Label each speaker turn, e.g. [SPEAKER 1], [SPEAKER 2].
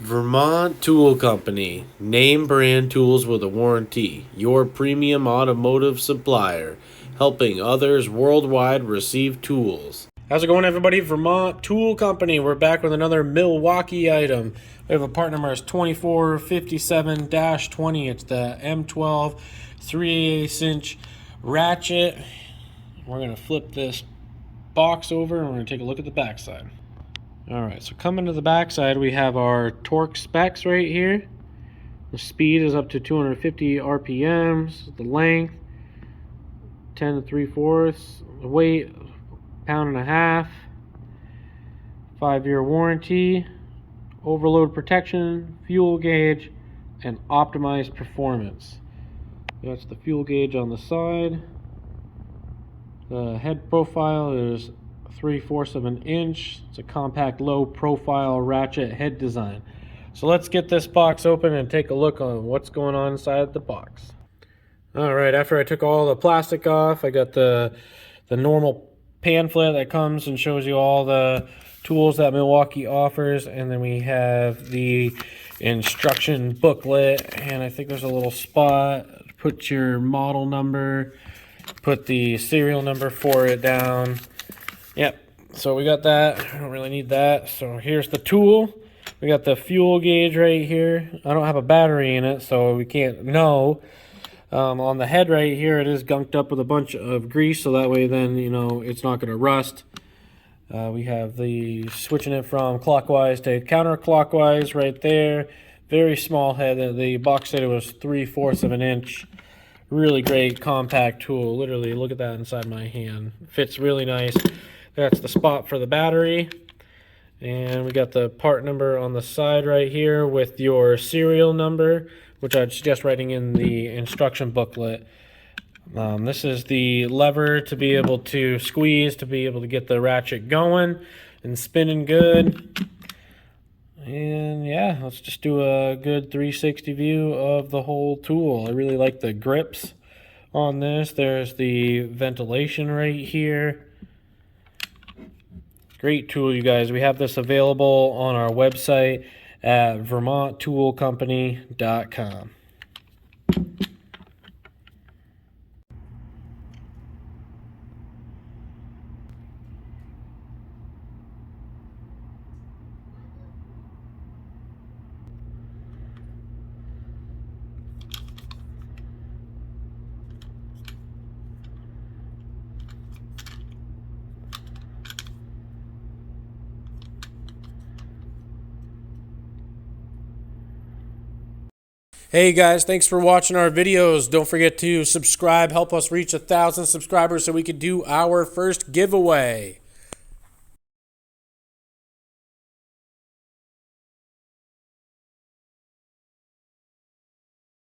[SPEAKER 1] Vermont Tool Company. Name brand tools with a warranty. Your premium automotive supplier. Helping others worldwide receive tools. How's it going, everybody? Vermont Tool Company. We're back with another Milwaukee item. We have a part number is 2457-20. It's the M12 3/8" ratchet. We're going to flip this box over and we're going to take a look at the backside. Alright, so coming to the backside, we have our torque specs right here. The speed is up to 250 RPMs. The length, 10 3/4. The weight, 1.5 pounds. 5-year warranty. Overload protection, fuel gauge, and optimized performance. That's the fuel gauge on the side. The head profile is 3/4 of an inch. It's a compact low profile ratchet head design. So let's get this box open and take a look on what's going on inside the box. Alright, after I took all the plastic off, I got the normal pamphlet that comes and shows you all the tools that Milwaukee offers, and then we have the instruction booklet, and I think there's a little spot. Put your model number, put the serial number for it down. Yep, so we got that. I don't really need that. So here's the tool. We got the fuel gauge right here. I don't have a battery in it, so we can't know. On the head right here, it is gunked up with a bunch of grease, so that way then, you know, it's not going to rust. We have the switching it from clockwise to counterclockwise right there. Very small head. The box said it was 3/4 of an inch. Really great compact tool. Literally, look at that inside my hand. Fits really nice. That's the spot for the battery. And we got the part number on the side right here with your serial number, which I'd suggest writing in the instruction booklet. This is the lever to be able to squeeze, to be able to get the ratchet going and spinning good. And yeah, let's just do a good 360 view of the whole tool. I really like the grips on this. There's the ventilation right here. Great tool, you guys. We have this available on our website at vermonttoolcompany.com. Hey guys, thanks for watching our videos. Don't forget to subscribe. Help us reach 1,000 subscribers so we can do our first giveaway.